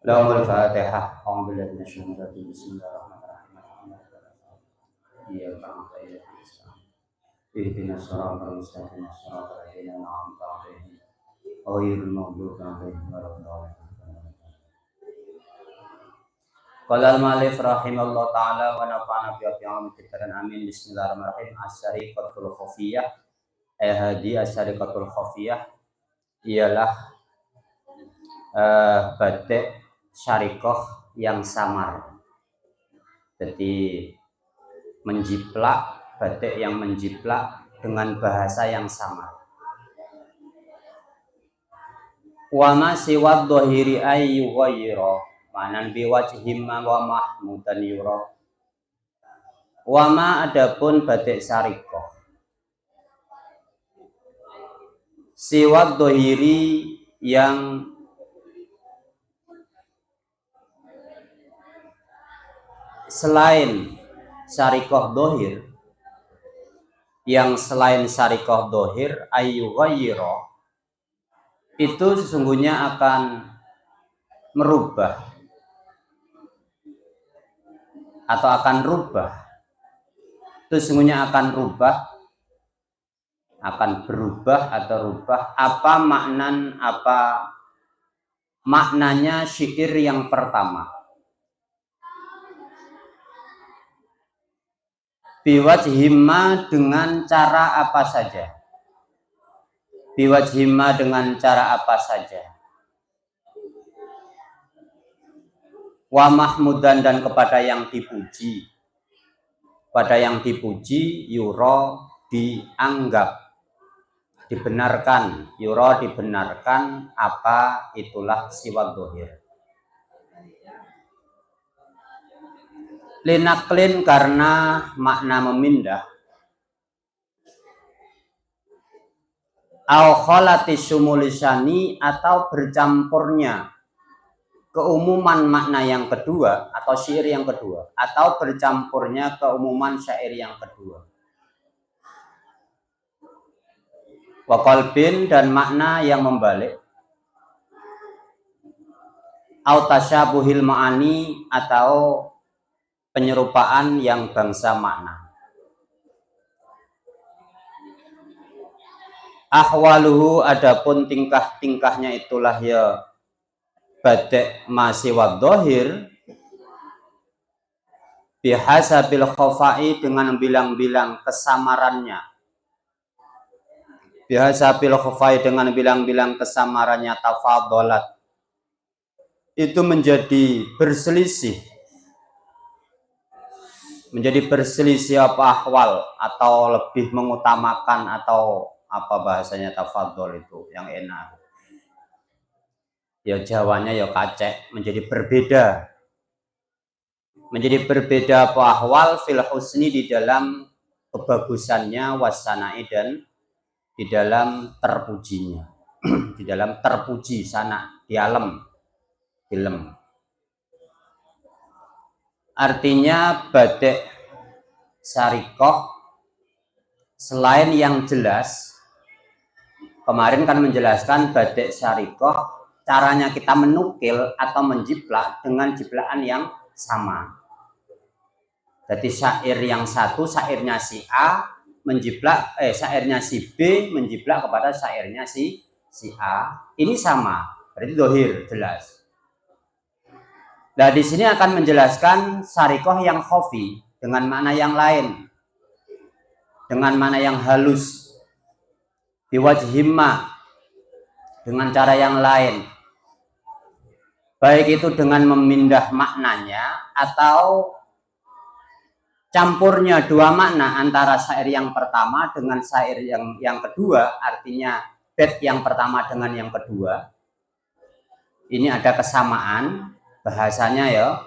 Lahumul Fatihah. Alhamdulillah minasyaitonir bismillahirrahmanirrahim. Iyyaka na'budu wa iyyaka nasta'in. Ihdinas siratal mustaqim, siratal ladzina an'amta 'alaihim ghairil maghdubi 'alaihim waladdallin. Qala al-mu'allif rahimahullah ta'ala wa nafa'ana bi ayatihi amin. Bismillahirrahmanirrahim. Asy-syariqatul khafiyah. Asy-syariqatul khafiyah ialah batik syarikoh yang samar. Jadi menjiplak, batik yang menjiplak dengan bahasa yang samar. Wa ma siwa dhahiri ayyu ghayra manan bi wajhim wa mahmudan yura. Wa ma adapun batik syarikoh siwa dhahiri yang selain syarikoh dohir, yang selain syarikoh dohir ayu ghayro, itu sesungguhnya akan merubah atau akan rubah, itu sesungguhnya akan rubah, akan berubah atau rubah apa maknanya syair yang pertama. Biwajhimma dengan cara apa saja. Biwajhimma dengan cara apa saja. Wa mahmudan dan kepada yang dipuji. Pada yang dipuji yuro dianggap, dibenarkan. Yuro dibenarkan apa itulah siwat dohir. Linaklin karena makna memindah. Au kholati sumulisani atau bercampurnya keumuman makna yang kedua atau syair yang kedua, atau bercampurnya keumuman syair yang kedua. Wa qalbin dan makna yang membalik. Au tasyabuhil ma'ani atau penyerupaan yang bangsa makna. Ahwaluhu adapun tingkah-tingkahnya itulah ya batik masiwad dohir bihasabil khafai dengan bilang-bilang kesamarannya. Bihasabil khafai dengan bilang-bilang kesamarannya tafadhalat. Itu menjadi berselisih apa ahwal atau lebih mengutamakan atau apa bahasanya tafadhol itu yang enak. Ya Jawanya ya kacek, menjadi berbeda. Menjadi berbeda apa ahwal fil husni di dalam kebagusannya wasanai dan di dalam terpujinya. Di dalam terpuji sana di alam film. Artinya batik syarikoh selain yang jelas, kemarin kan menjelaskan batik syarikoh caranya kita menukil atau menjiplak dengan jiplaan yang sama. Jadi syair yang satu, syairnya si A menjiplak, syairnya si B menjiplak kepada syairnya si A. Ini sama, berarti dohir jelas. Nah di sini akan menjelaskan syarikoh yang khofi dengan makna yang lain, dengan makna yang halus, biwajhimma dengan cara yang lain, baik itu dengan memindah maknanya atau campurnya dua makna antara syair yang pertama dengan syair yang kedua, artinya bait yang pertama dengan yang kedua. Ini ada kesamaan bahasanya ya,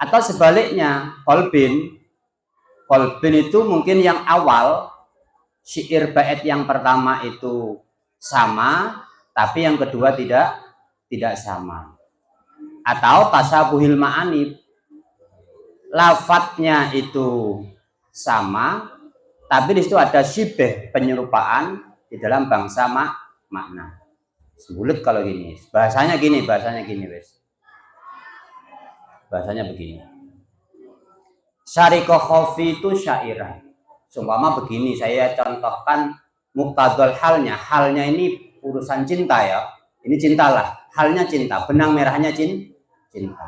atau sebaliknya kolbin itu mungkin yang awal syair bait yang pertama itu sama tapi yang kedua tidak sama, atau tasyabuhil ma'ani lafadznya itu sama tapi di situ ada syibeh penyerupaan di dalam bangsa makna. Sulit kalau gini bahasanya gini wes. Bahasanya begini. Syarikoh khofi itu syairan. Seumpama begini, saya contohkan muktadol halnya ini urusan cinta ya. Ini cintalah, halnya cinta, benang merahnya cinta.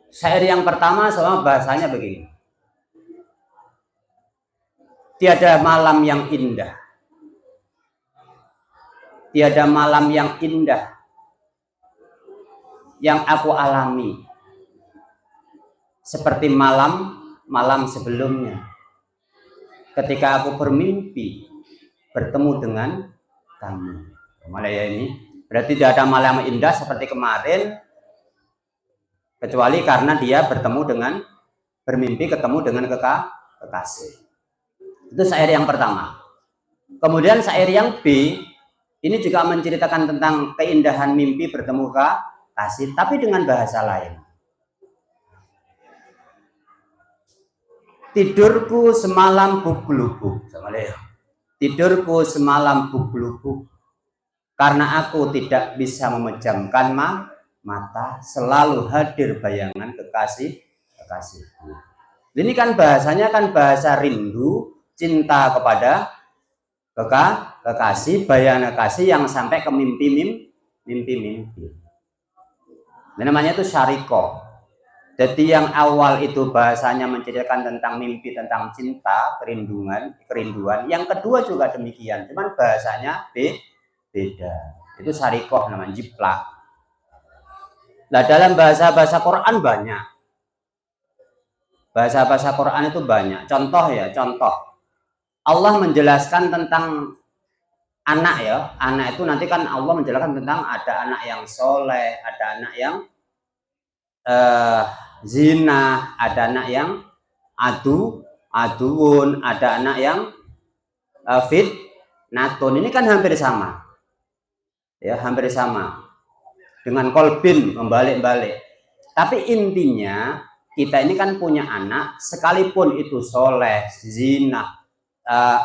Syair yang pertama sama bahasanya begini. Tiada malam yang indah. Tiada malam yang indah yang aku alami seperti malam sebelumnya. Ketika aku bermimpi bertemu dengan kamu. Malah ya ini berarti tidak ada malam yang indah seperti kemarin, kecuali karena dia bermimpi ketemu dengan kekasih. Itu syair yang pertama. Kemudian syair yang B ini juga menceritakan tentang keindahan mimpi bertemu kekasih, tapi dengan bahasa lain. Tidurku semalam buk-lubuk. Tidurku semalam buk-lubuk. Karena aku tidak bisa memejamkan mata, selalu hadir bayangan kekasihku. Ini kan bahasanya kan bahasa rindu, cinta kepada kekasih, bayangan kekasih yang sampai ke mimpi. Ini namanya itu syarikoh. Jadi yang awal itu bahasanya menceritakan tentang mimpi, tentang cinta, kerinduan. Yang kedua juga demikian, cuman bahasanya beda. Itu syarikoh namanya, jiplak. Nah, dalam bahasa Quran banyak. Bahasa Quran itu banyak. Contoh. Allah menjelaskan tentang anak ya. Anak itu nanti kan Allah menjelaskan tentang ada anak yang soleh, ada anak yang zina, ada anak yang aduun, ada anak yang fitnatun. Ini kan hampir sama. Ya, hampir sama. Dengan kolbin membalik-balik. Tapi intinya kita ini kan punya anak, sekalipun itu soleh, zina,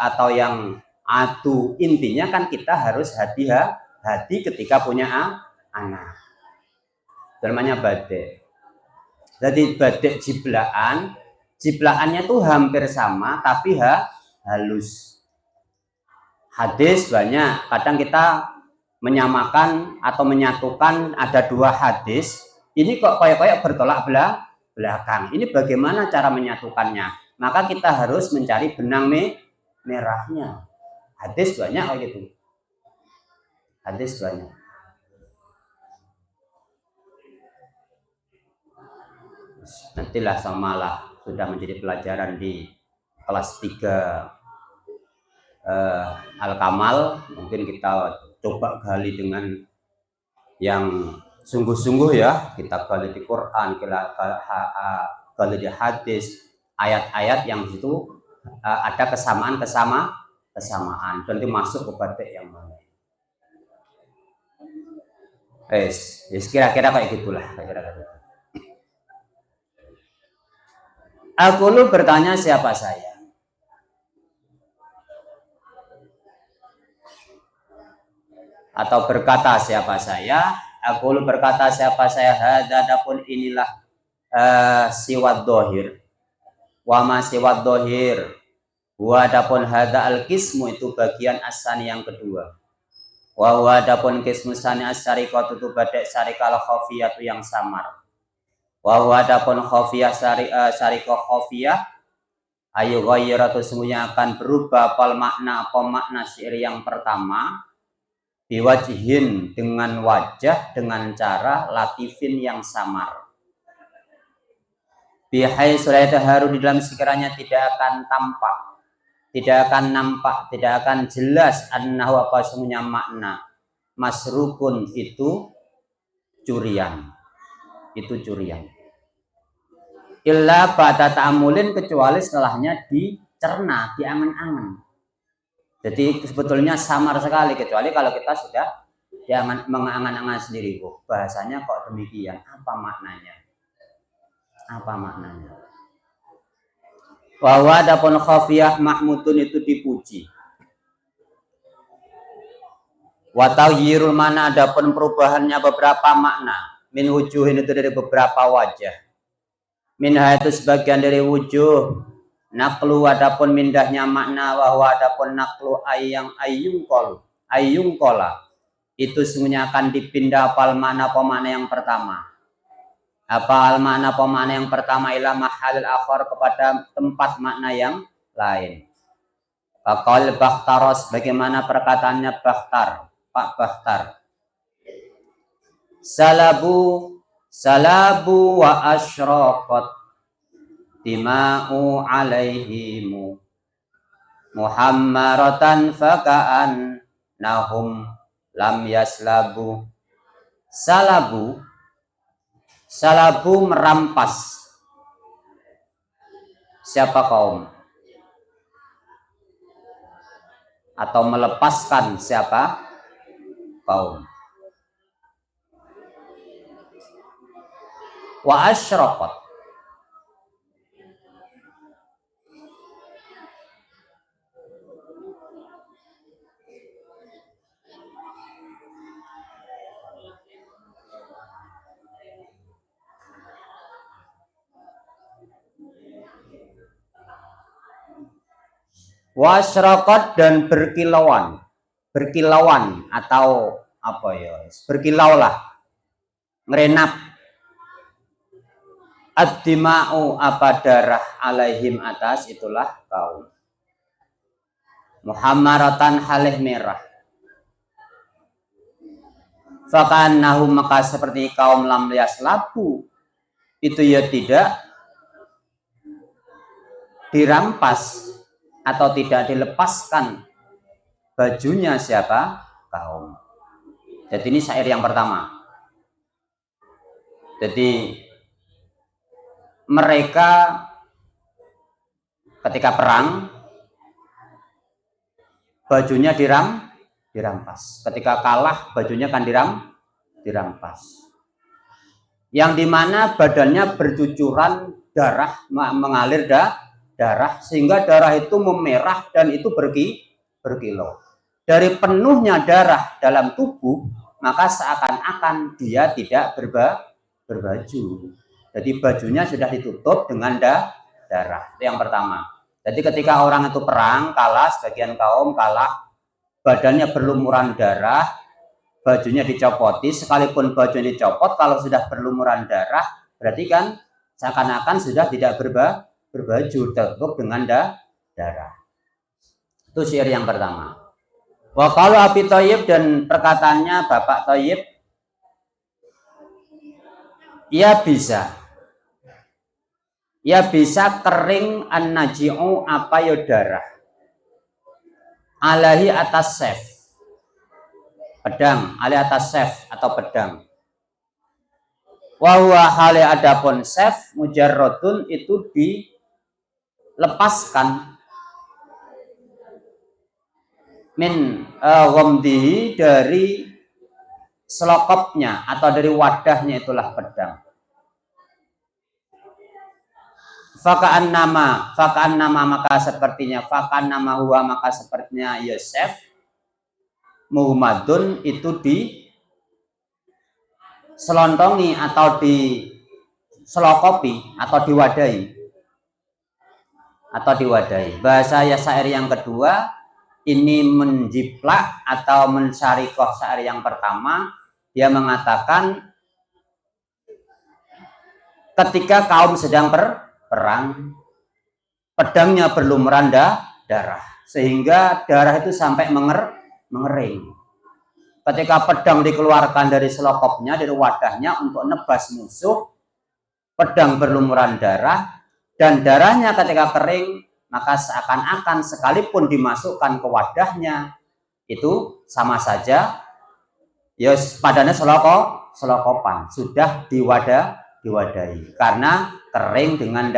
atau yang adu, intinya kan kita harus hati-hati ketika punya anak. Namanya badek. Jadi badek jiblaannya tuh hampir sama, tapi halus. Hadis banyak, kadang kita menyamakan atau menyatukan ada dua hadis, ini kok kayak bertolak belakang. Ini bagaimana cara menyatukannya? Maka kita harus mencari benang merahnya. Hadis banyak kayak gitu. Hadis banyak. Nantilah samalah sudah menjadi pelajaran di kelas 3 Al-Kamal. Mungkin kita coba gali dengan yang sungguh-sungguh ya. Kita gali di Quran, kita gali di hadis, ayat-ayat yang itu ada kesamaan. Nanti masuk ke batik yang mana. Kira-kira kayak gitulah. Aku lu bertanya siapa saya. Atau berkata siapa saya. Aku lu berkata siapa saya. Hadadapun inilah siwad dohir. Wama siwad dohir. Wadapun hada al-kismu itu bagian asani yang kedua. Wadapun kismu sani as-syarikot itu badek syarikal khofiyatu yang samar. Wadapun khofiyah syarikoh khofiyah ayu ghayyiratu semuanya akan berubah makna syair yang pertama biwajihin dengan wajah dengan cara latifin yang samar. Bihai surat haru di dalam sekiranya tidak akan tampak, tidak akan nampak, tidak akan jelas annahu apa semuanya makna masrukun itu curian. Illa ba'da ta'amulin kecuali setelahnya dicerna, diangan-angan. Jadi sebetulnya samar sekali kecuali kalau kita sudah mengangan-angan sendiri. Bahasanya kok demikian? Apa maknanya? Bahwa adapun khafiyah mahmudun itu dipuji. Wa taghyirul mana adapun perubahannya beberapa makna. min wujuhin itu dari beberapa wajah. Minha itu sebagian dari wujuh. Naklu adapun mindahnya makna, bahwa adapun naklu ayang ayung kola itu semuanya akan dipindah apal makna pemana yang pertama. Apal makna pemana yang pertama ila mahalil akhar kepada tempat makna yang lain. Bakal Bakhtaros bagaimana perkataannya Bakhtar, Pak Bakhtar. Salabu wa asyraqat dima'u alaihimu muhammaratan faka'an nahum lam yaslabu. Salabu merampas. Siapa kaum? Atau melepaskan siapa? Kaum. Wa asyraqat wasyraqat dan berkilauan atau apa ya, berkilau lah, ngerenap. Ad-dima'u apa darah alaihim atas itulah kaum. Muhammaratan halih merah. Fakannahum maka seperti kaum lam yaslabu itu ya tidak dirampas atau tidak dilepaskan bajunya siapa? Kaum. Jadi ini syair yang pertama. Jadi mereka ketika perang bajunya dirampas. Ketika kalah bajunya kan dirampas. Yang dimana badannya bercucuran darah, mengalir darah sehingga darah itu memerah dan itu berkilau. Dari penuhnya darah dalam tubuh maka seakan-akan dia tidak berbaju. Jadi bajunya sudah ditutup dengan darah. Itu yang pertama. Jadi ketika orang itu perang kalah, sebagian kaum kalah, badannya berlumuran darah, bajunya dicopoti, sekalipun bajunya dicopot kalau sudah berlumuran darah berarti kan seakan-akan sudah tidak berbaju, tertutup dengan darah. Itu syair yang pertama. Wa qalu Abi Thayyib dan perkataannya Bapak Thayyib, ya bisa kering an-naji'u apa ya darah alahi atas sef pedang, alahi atas sef atau pedang. Wa huwa hale adapun sef mujarradun itu dilepaskan min ghamdihi dari selokopnya atau dari wadahnya itulah pedang. Faka'an nama maka sepertinya huwa maka sepertinya Yosef Muhammadun itu diselontongi atau diselokopi atau diwadahi. Bahasa ya syair yang kedua ini menjiplak atau mensyarikoh syair yang pertama. Dia mengatakan ketika kaum sedang perang, pedangnya berlumuran darah sehingga darah itu sampai mengering. Ketika pedang dikeluarkan dari selokopnya, dari wadahnya untuk nebas musuh, pedang berlumuran darah dan darahnya ketika kering maka seakan-akan sekalipun dimasukkan ke wadahnya itu sama saja ya padanya selokopan sudah diwadahi karena kering dengan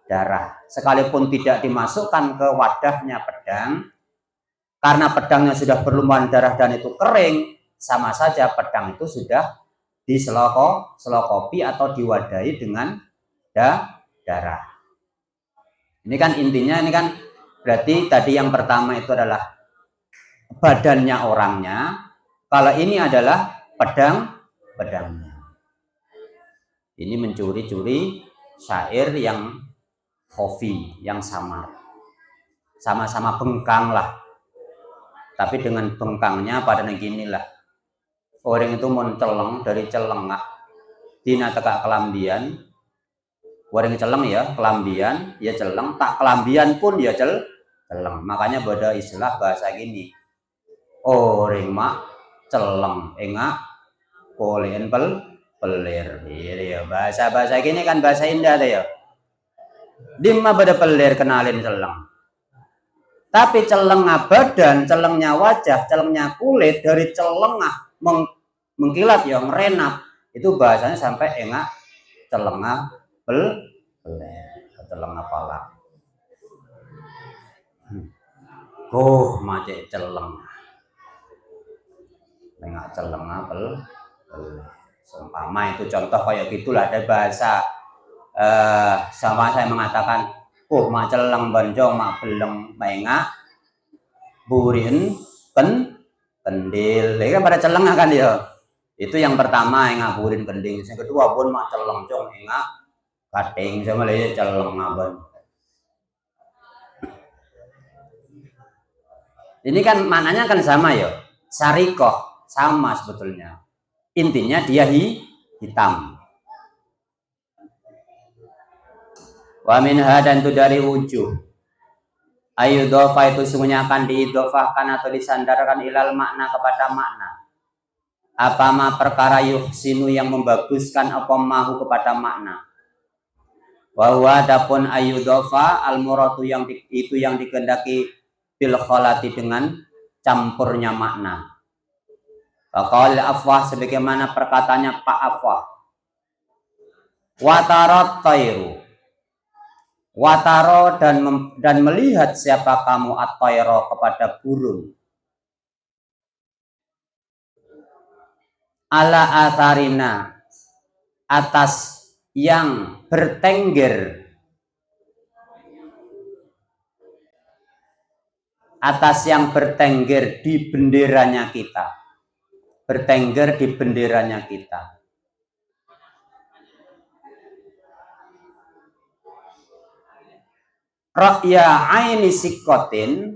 darah. Sekalipun tidak dimasukkan ke wadahnya pedang karena pedangnya sudah berlumuran darah dan itu kering, sama saja pedang itu sudah diselokopi atau diwadahi dengan darah. Ini kan intinya, ini kan berarti tadi yang pertama itu adalah badannya orangnya, kalau ini adalah pedangnya. Ini mencuri-curi syair yang khafi, yang samar. Sama-sama bengkang lah. Tapi dengan bengkangnya pada beginilah. Orang itu menceleng dari celengah. Dina tegak kelambian. Orang celeng ya, kelambian, ya celeng. Tak kelambian pun ya celeng. Makanya ada istilah bahasa gini. Orang mak celeng, enggak kolen pelir. Ya, bahasa gini kan bahasa indah deh ya. Dimma pada pelir kenalin celeng. Tapi celengah badan, celengnya wajah, celengnya kulit dari celengah mengkilat ya merenap itu bahasanya sampai enggak celengah pelir, celengah pala. Macet celeng. Enggak celengah pelir. Seumpama itu contoh kayak gitulah ada bahasa sama saya mengatakan mak celeng banjong mak beleng menga burin kendil kan pada celeng kan ya itu yang pertama yang ngaburin kending yang kedua pun mak celeng cong enggak kating sama lagi celeng ngaban ini kan maknanya kan sama ya syarikoh sama sebetulnya intinya dia hitam. Wa minha dan itu dari wujuh ayudhofa itu sungguhnya akan diidhofahkan atau disandarkan ilal makna kepada makna apa ma perkara yuhsinu yang membaguskan apa mahu kepada makna bahwa adapun ayudhofa al muradu yang itu yang dikehendaki bil kholati dengan campurnya makna Qaqal afwah sebagaimana perkataannya Pak Afwah watarat tairu wataro dan melihat siapa kamu at-tayro kepada burung ala atharina atas yang bertengger di benderanya kita bertengger di benderanya kita Ra'ya aini sikotin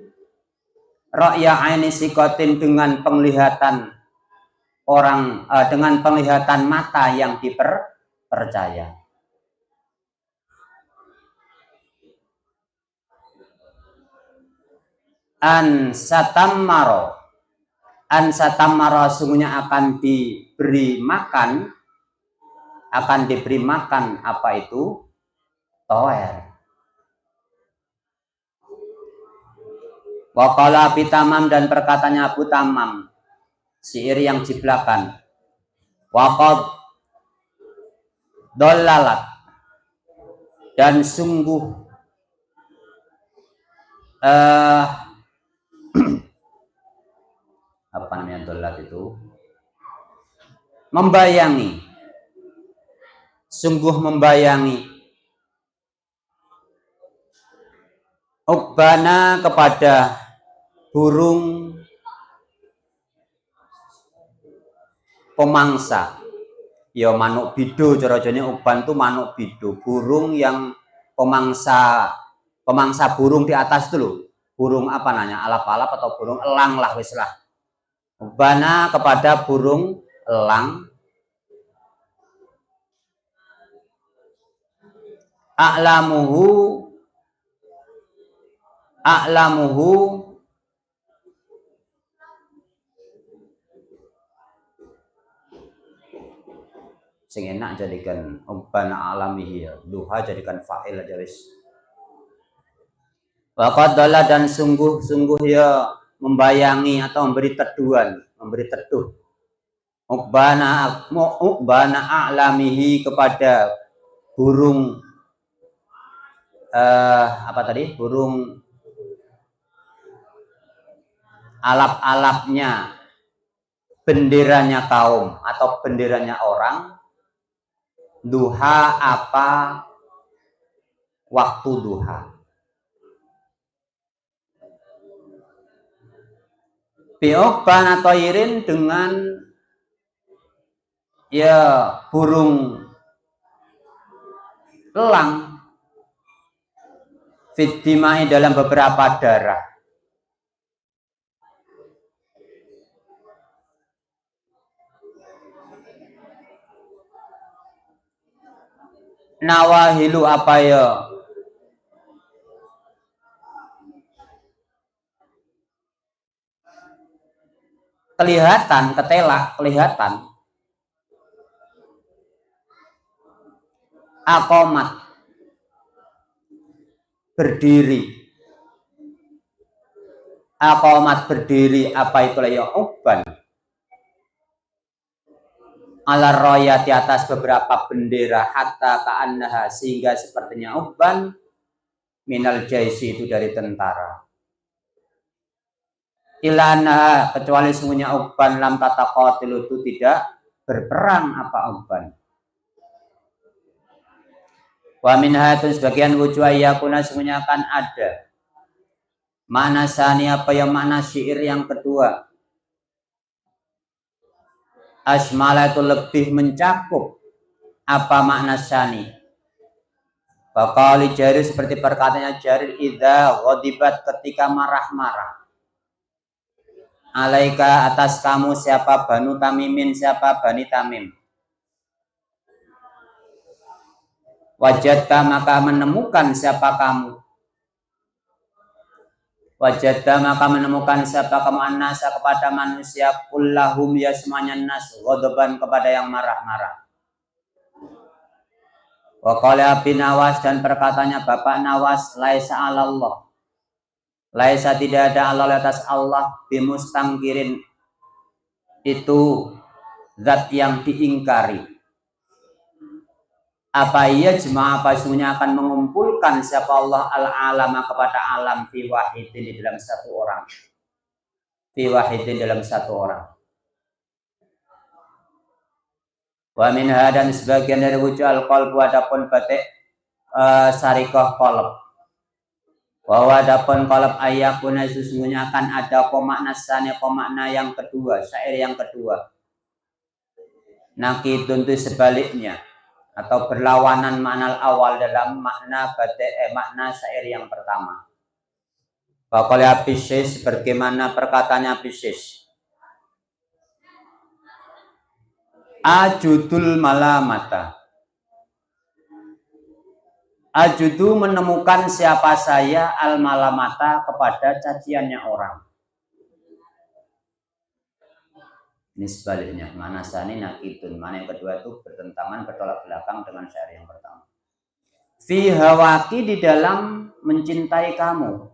dengan penglihatan orang dengan penglihatan mata yang dipercaya. An satammaro sungguhnya akan diberi makan apa itu toer. Waqala Abi Tamam dan perkataannya Abu Tamam syair yang jiblakan waqad dolalat dan sungguh apa namanya dolat itu sungguh membayangi Uqbana kepada burung pemangsa ya manuk bido cara-caranya Uqban itu manuk bido burung yang pemangsa burung di atas itu loh burung apa namanya alap-alap atau burung elang lah wis lah Uqbana kepada burung elang a'lamuhu sing enak jadikan ubbana alamihi ya. Duha jadikan fa'il aja wis. Waqad dan sungguh ya membayangi atau memberi teduh. Ubbana a'lamihi kepada burung burung alap-alapnya benderanya kaum atau benderanya orang duha apa waktu duha bi'uqban atau irin dengan ya burung elang fiddimai dalam beberapa darah. Nawahilu apa ya? Kelihatan, ketelak, kelihatan. Akomat, berdiri. Akomat berdiri apa itu ya uban? Ala roya di atas beberapa bendera hatta ka'annaha sehingga sepertinya uban minal jaisi itu dari tentara. Ilana kecuali sungguhnya uban lam tata qatil itu tidak berperang apa uban. Wa minha itu sebagian wujud ayakuna sungguhnya akan ada. Makna sani apa yang makna syair yang kedua. Asmala itu lebih mencakup apa makna sani. Bakali Jarir seperti perkataannya Jarir idza ghadibat ketika marah-marah. Alaika atas kamu siapa Banu Tamimin siapa Bani Tamim. Wajadta maka menemukan siapa kamu. Wajadta maka menemukan siapa kamu annasa kepada manusia kullahum ya semuanya nas ghadaban kepada yang marah-marah. Wa qala bin Nawas dan perkataannya Bapak Nawas laisa 'alallah. Laisa tidak ada Allah atas Allah bimustangkirin itu zat yang diingkari. Apa ia jemaah apa semuanya akan mengumpulkan siapa Allah al-alama kepada alam fi wahidin di dalam satu orang. Fi wahidin dalam satu orang. Wa minha dan sebagian dari wujud al-qalbu adapun batik sarikoh qalb. Bahwa adapun qalb ayakuna sesungguhnya akan ada pemakna sani pemakna yang kedua, syair yang kedua. Nakidun itu sebaliknya atau berlawanan makna awal dalam makna batik makna syair yang pertama. Bakal Abisis bagaimana perkataannya Abisis. Ajudul malamata. Ajudu menemukan siapa saya al-malamata kepada caciannya orang. Ini sebaliknya. Mana sani nakidun. Mana yang kedua itu bertentangan bertolak belakang dengan syair yang pertama. Fi hawaki di dalam mencintai kamu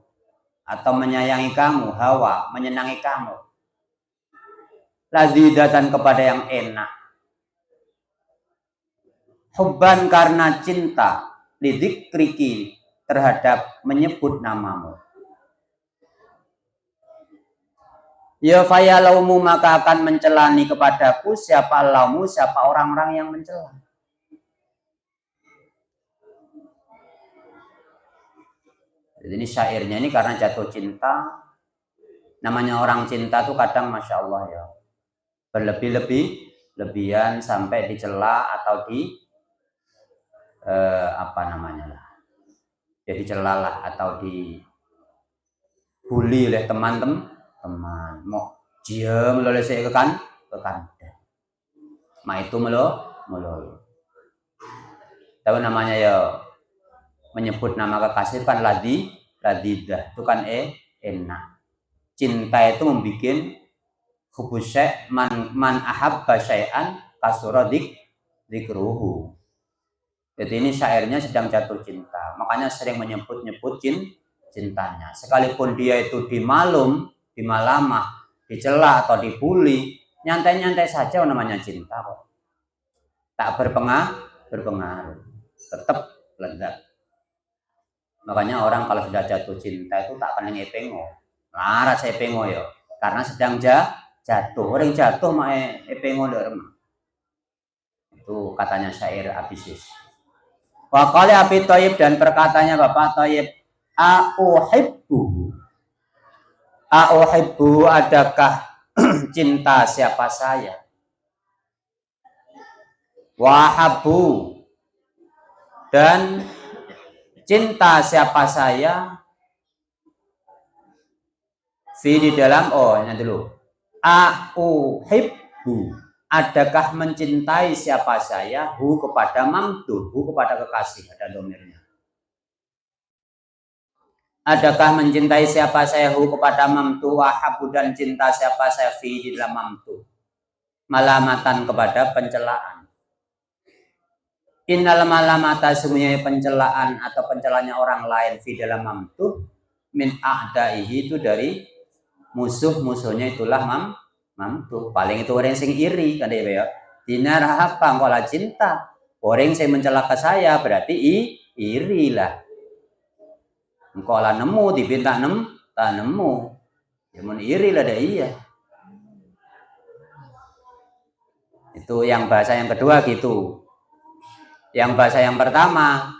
atau menyayangi kamu. Hawa menyenangi kamu. Lazidatan kepada yang enak. Hubban karena cinta. Lidzikriki terhadap menyebut namamu. Ya fayalaumu maka akan mencelani kepadaku siapa laumu siapa orang-orang yang mencela. Jadi ini syairnya ini karena jatuh cinta. Namanya orang cinta tuh kadang masya Allah ya berlebihan sampai dicela atau di apa namanya lah, jadi celalah atau dibully oleh teman-teman mau diam oleh saya ke kandang ma itu melo tahu namanya ya menyebut nama kekasih kan ladidah itu kan enak. Cinta itu membuat hubusy man ahabba syai'an kasura dzikruhu. Jadi ini syairnya sedang jatuh cinta, makanya sering menyebut-nyebut cintanya. Sekalipun dia itu dimalamah, dicela atau dibully, nyantai-nyantai saja namanya cinta kok. Tak berpengaruh, tetap lezat. Makanya orang kalau sudah jatuh cinta itu tak akan ngepengo. Nah, rasa epengo ya, karena sedang jatuh. Orang jatuh mah epengo derem. Itu katanya syair Abisis. Wa qala Abi Thayyib dan perkatanya Bapak Thayyib A'uhibbu adakah cinta siapa saya? Wahabu Dan cinta siapa saya fi di dalam nanti dulu auhibbu, adakah mencintai siapa saya hu kepada mamtu, hu kepada kekasih, ada domirnya. Adakah mencintai siapa saya hu kepada mamtu, wahabu dan cinta siapa saya fi di dalam mamtu, malamatan kepada pencelaan. Innal malamata, semuanya pencelaan atau pencelanya orang lain fi dalam mamtu min a'daihi, itu dari musuh-musuhnya, itulah mamtu. Paling itu orang sing iri kan ya. Dinar apa ngolah cinta. Orang sing mencela ke saya berarti iri lah. Engkau lah nemu dipinta tak nemu. Ya mun iri lah dah iya. Itu yang bahasa yang kedua gitu. Yang bahasa yang pertama,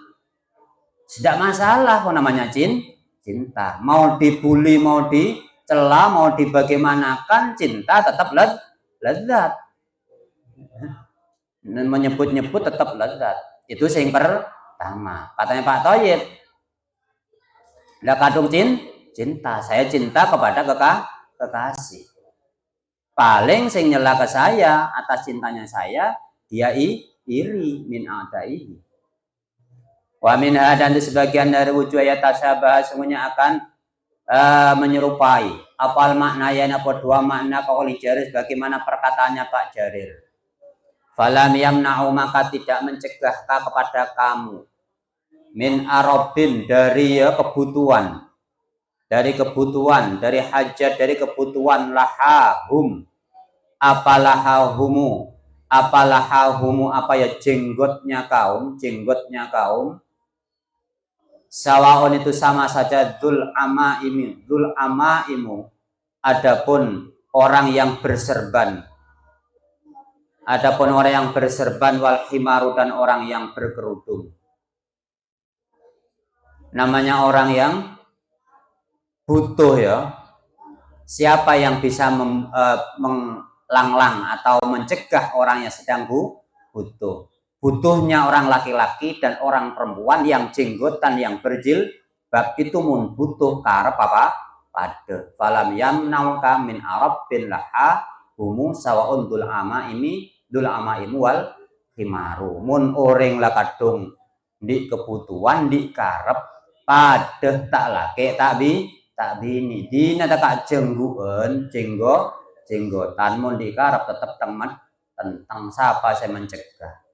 tidak masalah kok namanya cinta. Mau dibully, mau dicela, mau dibagaimanakan, cinta tetap lezat. Dan menyebut-nyebut tetap lezat. Itu yang pertama. Katanya Pak Thoyib, lah kadung cinta. Saya cinta kepada kekasih. Paling sing nyela ke saya atas cintanya saya, dia iri min adaihi. Wa minha, dan di sebagian dari wujud ayat tasyabah, semuanya akan menyerupai. Apal maknanya apa dua makna qauli Jarir, bagaimana perkataannya Pak Jarir. Falam yamna'u, maka tidak mencegahkah kepada kamu min arabin, dari kebutuhan, dari hajat, dari kebutuhan lahahum, apalahahumu, apa ya, jenggotnya kaum, sawaun, itu sama saja, dzul amaimu, adapun orang yang berserban, wal himaru, dan orang yang berkerudung. Namanya orang yang butuh ya, siapa yang bisa melanglang atau mencegah orang yang sedang butuh. Butuhnya orang laki-laki dan orang perempuan yang jenggotan, yang berjilbab, itu mun butuh karep apa pada. Falam yamnauka min arabbin laha humu sawaun dul amaimu wal himaru. Mun orang lakadung di kebutuhan, di karep pada tak lake tak bini dina tak jenggotan mun di karep tetap teman tentang siapa saya mencegah.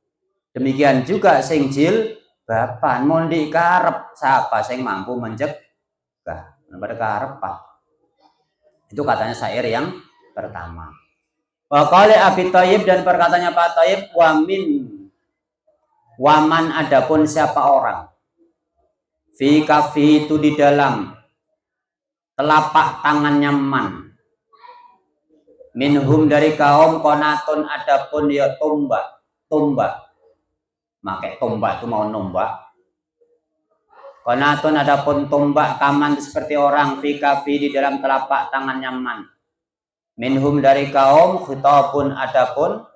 Demikian juga sing jilbaban mun dikarep, siapa sing mampu mencegah. Berkarep Pak. Itu katanya syair yang pertama. Wa qali Abi Thayyib, dan perkataannya Pak Thayyib, waman, adapun siapa orang, fi kafi, itu di dalam telapak tangannya man, minhum, dari kaum, konatun, adapun ya tombak, pakai tombak itu mau nombak. Konatun, adapun tombak, kaman, seperti orang, fi kafi, di dalam telapak tangannya man, minhum, dari kaum, khitabun, adapun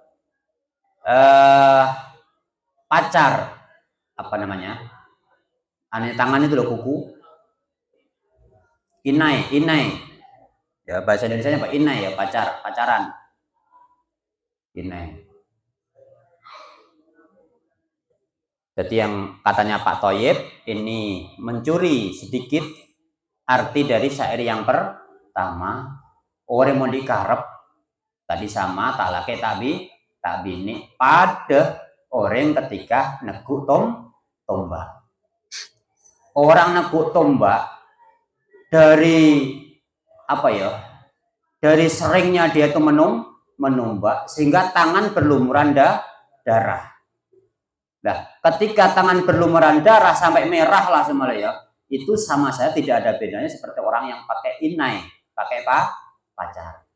pacar, apa namanya, aneh tangan itu loh, kuku, inai ya, bahasa Indonesia apa, inai ya, pacaran, inai. Jadi yang katanya Pak Thoyib ini mencuri sedikit arti dari syair yang pertama. Orang mau dikarep tadi sama tak laki tak bini pada orang ketika neguk tombak. Orang neguk tombak dari apa ya? Dari seringnya dia itu menumbak sehingga tangan berlumuran darah. Nah, ketika tangan berlumuran darah sampai merah lah semua ya, itu sama saya tidak ada bedanya seperti orang yang pakai inai, pakai pacar.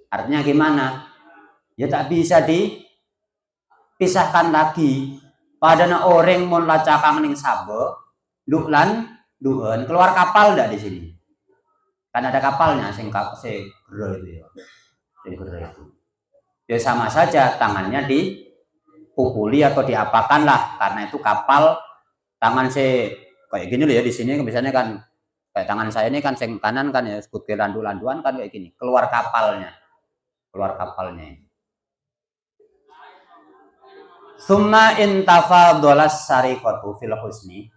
Artinya gimana? Ya tak bisa dipisahkan lagi. Padahal orang mau lacakang ning sabe, dulan, keluar kapal enggak di sini? Kan ada kapalnya, sing gero itu ya. Sing gero itu. Ya sama saja tangannya dipukuli atau diapakan lah, karena itu kapal tangan saya kayak gini loh ya, di sini biasanya kan kayak tangan saya ini kan seng kanan kan ya, seperti landu-landuan kan kayak gini, keluar kapalnya. Summa intafadhalas sariqatu fil husni.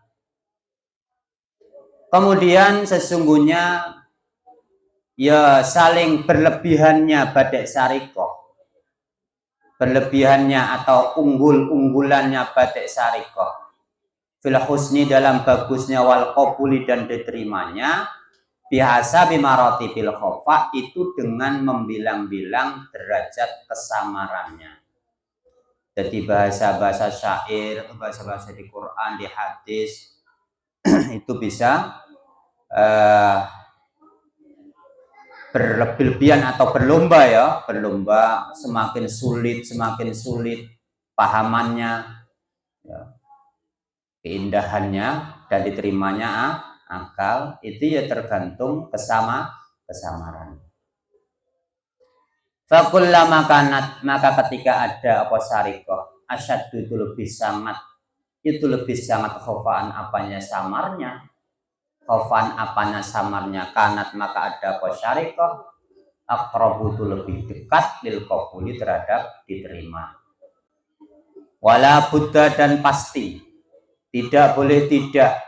Kemudian sesungguhnya ya saling berlebihannya badai sarikoh, berlebihannya atau unggul-unggulannya badai sarikoh fil husni dalam bagusnya wal qabuli dan diterimanya biasa bimaroti bil khofa itu dengan membilang-bilang derajat kesamarannya. Jadi bahasa-bahasa syair, bahasa-bahasa di Quran, di hadis itu bisa berlebihan atau berlomba ya, berlomba semakin sulit pahamannya, ya, keindahannya dan diterimanya akal itu ya tergantung kesamaran. Fakullama kanat, maka ketika ada apa sarikoh asyaddu itu lebih sangat khofaan apanya samarnya, khofan apanya samarnya kanat, maka ada apa syarikoh aqrabu itu lebih dekat lil qabuli terhadap diterima. Wala buddha dan pasti tidak boleh tidak,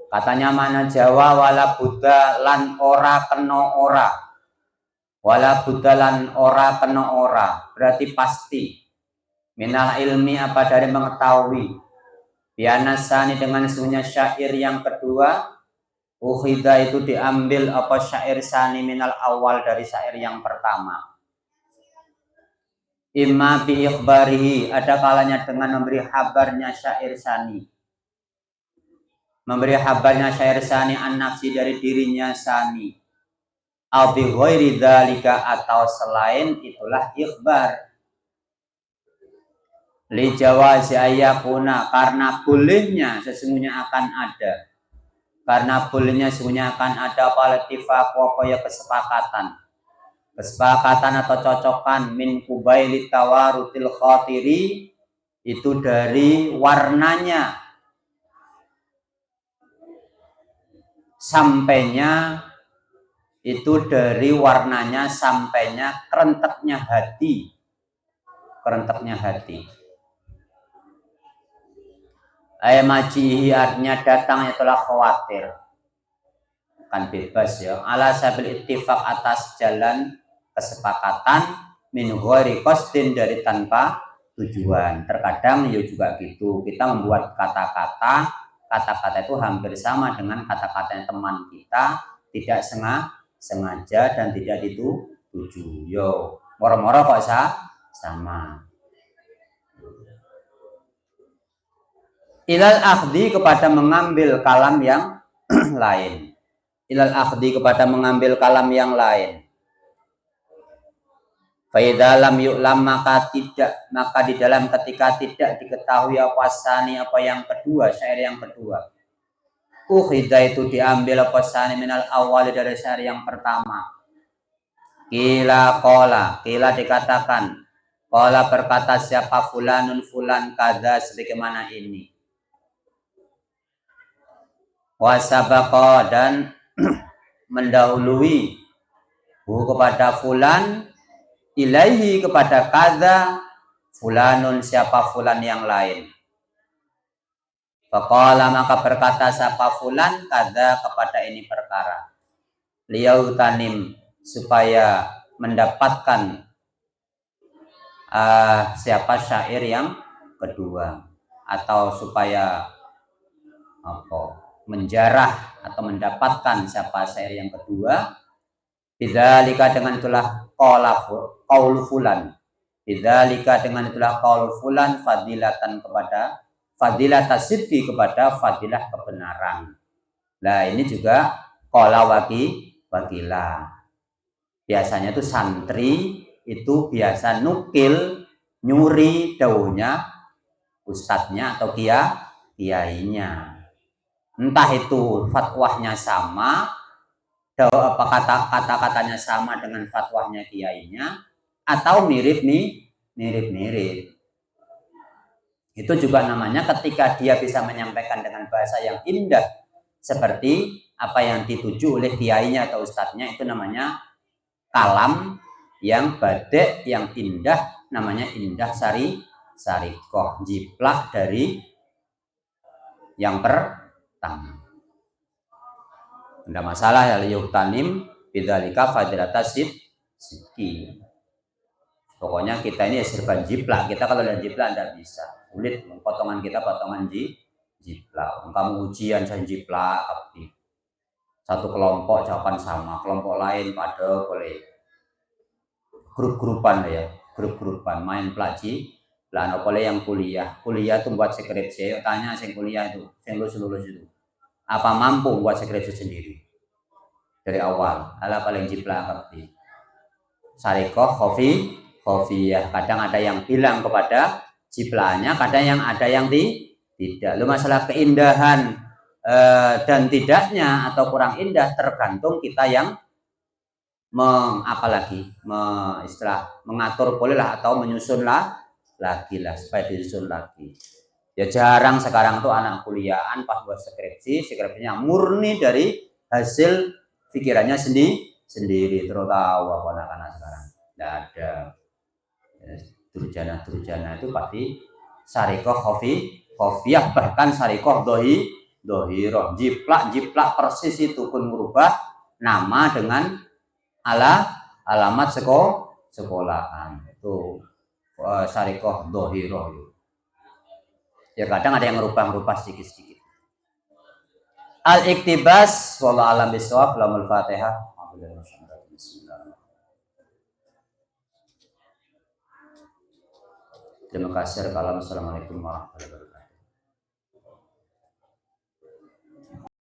katanya mana Jawa, wala buddha lan ora kena ora, wala buddha lan ora kena ora berarti pasti, minal ilmi apa dari mengetahui, bianasani dengan sunya syair yang kedua, ukhida itu diambil apa syair sani minal awal dari syair yang pertama. Imma bi ikhbarihi, ada kalanya dengan memberi habarnya syair sani, memberi habarnya syair sani an nafsi dari dirinya sani, au bi ghairi dzalika atau selain itulah ikhbar, li jawazi ayakuna karena bolehnya sesungguhnya akan ada, karena bolehnya sesungguhnya akan ada politifak apa ya kesepakatan atau cocokan min kubaili tawarutil khotiri itu dari warnanya sampainya, itu dari warnanya sampainya kerenteknya hati, majihi artinya datangnya telah khawatir, kan bebas ya, ala sabil ittifaq atas jalan kesepakatan, min ghairi qasdin dari tanpa tujuan. Terkadang ya juga gitu, kita membuat kata-kata itu hampir sama dengan kata-kata teman kita, tidak sengaja dan tidak dituju. Yo, moro-moro kok sama. Ilal akhdi kepada mengambil kalam yang lain. Ilal akhdi kepada mengambil kalam yang lain. Faidalam yu'lam maka di dalam ketika tidak diketahui apa sani apa yang kedua, syair yang kedua. Ukhida itu diambil apa sani minal awal dari syair yang pertama. Kila dikatakan, qala berkata siapa fulanun fulan kada sebagaimana ini. Wasabaqa dan mendahului kepada fulan ilaihi kepada kada fulanun siapa fulan yang lain. Faqala maka berkata siapa fulan kada kepada ini perkara. Liyautanim supaya mendapatkan siapa syair yang kedua, atau supaya menjarah atau mendapatkan siapa syair yang kedua. Bidzalika dengan itulah qaul fulan. Bidzalika dengan itulah qaul fulan fadilatan kepada fadilatas sidqi kepada fadilah kebenaran. Nah, ini juga qala wakila. Biasanya itu santri itu biasa nukil nyuri dawuhnya ustadznya atau kiainya. Entah itu fatwanya sama, apa kata-katanya sama dengan fatwanya kiainya, atau mirip. Itu juga namanya ketika dia bisa menyampaikan dengan bahasa yang indah seperti apa yang dituju oleh kiainya atau ustadznya, itu namanya kalam yang badek, yang indah, namanya indah sarikoh, jiplak dari yang pertama. Tidak masalah ya, yuktanim bidzalika fadilata sidqi. Pokoknya kita ini ya serban jiplak. Kita kalau lihat jiplak tidak bisa. Sulit, potongan kita potongan jiplak. Kamu ujian saya jiplak, tapi satu kelompok jawaban sama, kelompok lain pada boleh grup-grupan ya, grup-grupan main pelaji. Lah no boleh yang kuliah tuh buat skripsi. Tanya sing kuliah itu, sing lulus itu, apa mampu buat skripsi sendiri dari awal. Ala paling jiplak ngerti. Sarikoh, khofiyah. Kadang ada yang bilang kepada jiplaknya, kadang yang ada yang tidak. Lu masalah keindahan dan tidaknya atau kurang indah tergantung kita yang mengatur bolehlah atau menyusun lagi supaya disusun lagi. Ya jarang sekarang tuh anak kuliahan pas buat skripsinya murni dari hasil pikirannya sendiri, terutama anak-anak sekarang. Tidak ada durjana itu pasti sarikoh khofiyah, bahkan sarikoh dohiroh, jiplak persis itu pun merubah nama dengan alamat sekolahan itu sarikoh dohiroh. Ya kadang ada yang merubah sedikit-sedikit. Al-iktibas wallahu alam bisawab. Lamul Fatihah. Terima kasih. Assalamualaikum warahmatullahi wabarakatuh.